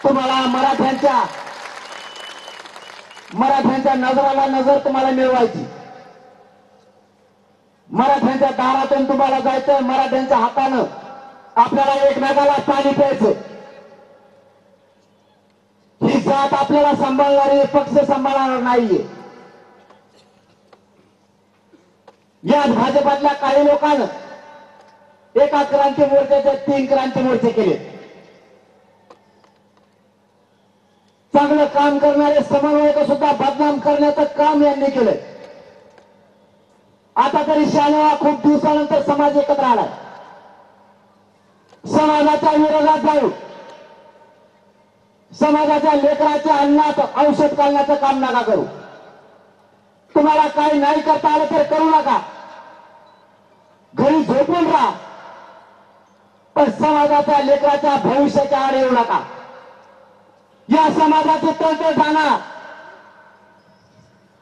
तुम्हाला मराठ्यांच्या नजराला नजर तुम्हाला मिळवायची, मराठ्यांच्या दारातून तुम्हाला जायचं, मराठ्यांच्या हातानं आपल्याला एकमेकाला पाणी प्यायचं. ही जात आपल्याला सांभाळणारी पक्ष सांभाळणार नाहीये. या भाजपातल्या काही लोकांना एका क्रांती मोर्चाचे 3 क्रांती मोर्चे केले. चांगलं काम करणारे समन्वयक सुद्धा बदनाम करण्याचं काम यांनी केलंय. आता तरी शाळेला खूप दिवसानंतर समाज एकत्र आलाय. समाजाच्या विरोधात जाऊ, समाजाच्या लेकराच्या अन्नात औषध घालण्याचं काम नका करू. तुम्हाला काही नाही करता आलं तर करू नका, घरी झोपून राहा, पण समाजाच्या लेकराच्या भविष्याच्या आड येऊ नका. या समाजाची तंत्र जाणार.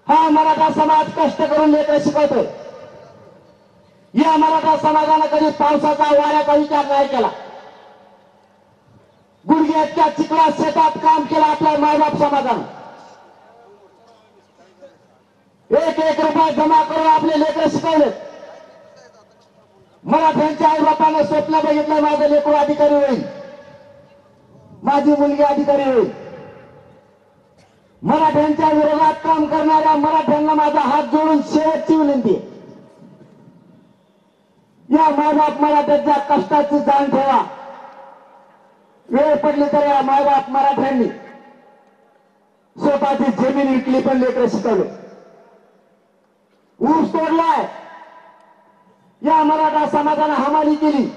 हा मराठा समाज कष्ट करून लेकर शिकवतोय. या मराठा समाजानं कधी पावसाचा वाऱ्याचा विचार नाही केला. गुडघ्याच्या चिखलात शेतात काम केलं आपल्या मायबाप समाजानं. 1-1 रुपया जमा करून आपले लेकर शिकवले. मराठ्यांच्या आई बापानं स्वप्न बघितलं, माझं लेकरू अधिकारी होईल, माझी मुलगी अधिकारी होईल. मराठ्यांच्या विरोधात काम करणाऱ्या मराठ्यांना माझा हात जोडून शेवटची विनंती आहे, या मायबाप मराठ्यांच्या कष्टाची जाण ठेवा. वेळ पडली तर या मायबाप मराठ्यांनी स्वतःची जमीन विकली पण लेकर शिकवले. ऊस तोडलाय, या मराठा समाजानं हमाली केली.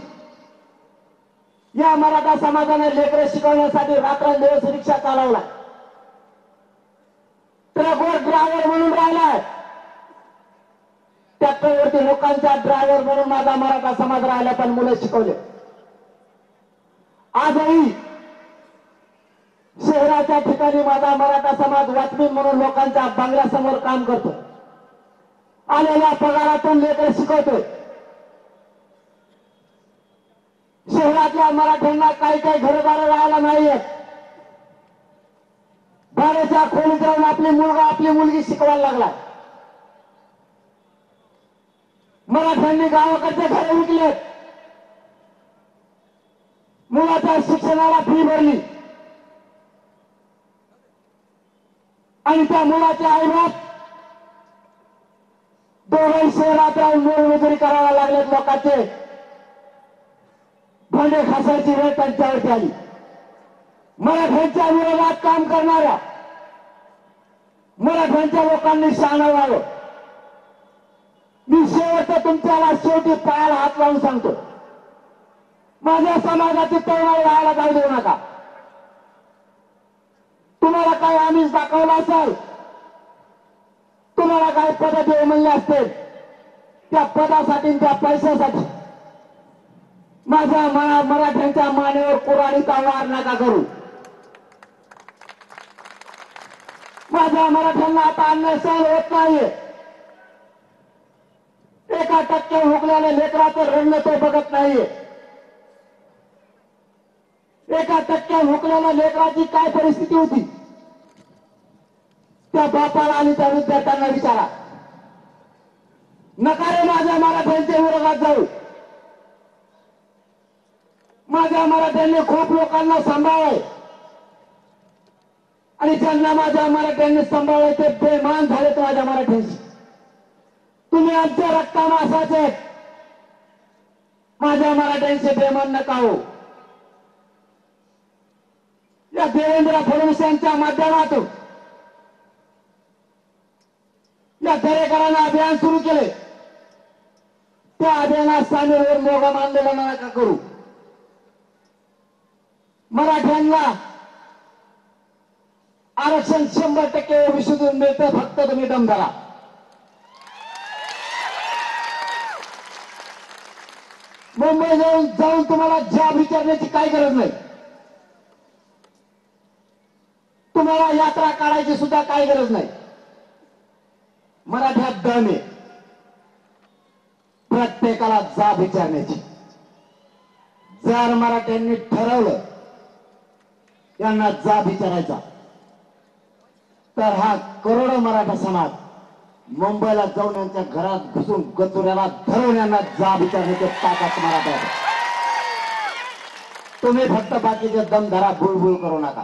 या मराठा समाजाने लेकरं शिकवण्यासाठी रात्रंदिवस रिक्षा चालवला. ट्रकवर ड्रायव्हर म्हणून राहिलाय, ट्रॅक्टरवरती लोकांचा ड्रायव्हर म्हणून माझा मराठा समाज राहिला, पण मुलं शिकवले. आजही शहराच्या ठिकाणी माझा मराठा समाज वॉचमॅन म्हणून लोकांच्या बंगल्यासमोर काम करतो. आलेल्या पगारातून लेकरं शिकवतोय. शहरातल्या मराठ्यांना काही घरदार राहायला नाहीयेत. भाड्याच्या खोलीत राहून आपली मुलगी शिकवायला लागला. मराठ्यांनी गावाकडचे घरे विकलेत, मुलाच्या शिक्षणाला फी भरली आणि त्या मुलाचे आईबाप दोघंही शहरात राहून मोलमजुरी करायला लागलेत. लोकांचे भांडे घासायची वेळ त्यांच्यावरती आली. मराठ्यांच्या विरोधात काम करणाऱ्या मराठ्यांच्या लोकांनी शहाणा व्हावं. मी शेवटचं तुमच्याला शेवटी पायाला हात लावून सांगतो, माझ्या समाजाची तळमळ राहायला जाऊ देऊ नका. तुम्हाला काही आमिष दाखवलं असेल, तुम्हाला काही पद देऊ म्हणले असतील, त्या पदासाठी त्या पैशासाठी माझ्या मराठ्यांच्या मानेवर कुऱ्हाडीचा वार नका करू. माझ्या मराठ्यांना आता अन्याय सहन होत नाहीये. 1% हुकलेल्या लेकराचं रडणं तो बघत नाहीये. 1% हुकलेल्या लेकराची काय परिस्थिती होती त्या बापाला आणि त्या विद्यार्थ्यांना विचारा. नका रे माझ्या मराठ्यांच्या विरोधात जाऊ. माझ्या मराठ्यांनी खूप लोकांना सांभाळलंय आणि ज्यांना माझ्या मराठ्यांनी सांभाळलंय ते बेमान झालेत माझ्या मराठ्यांशी. तुम्ही आमच्या रक्तामासाचे, माझ्या मराठ्यांचे बेमान नका हो. या देवेंद्र फडणवीस यांच्या माध्यमातून या दरेकरांना अभियान सुरू केले. त्या अभियानात सामीलवर मोगम आंदोलन नका करू. मराठ्यांना आरक्षण 100% ओबीसीतून मिळतं, फक्त तुम्ही दम धरा. मुंबई जाऊन तुम्हाला जॉब विचारण्याची काही गरज नाही. तुम्हाला यात्रा काढायची सुद्धा काही गरज नाही. मराठ्यात दम आहे प्रत्येकाला जाब विचारण्याची. जर मराठ्यांनी ठरवलं यांना जाब विचारायचा. तर हा करोडो मराठा समाज मुंबईला जाऊन यांच्या घरात घुसून गचुऱ्याला धरून यांना जाब विचारण्याचे ताकद मराठा. तुम्ही फक्त बाकीचे दम धरा, बुळबुळ करू नका.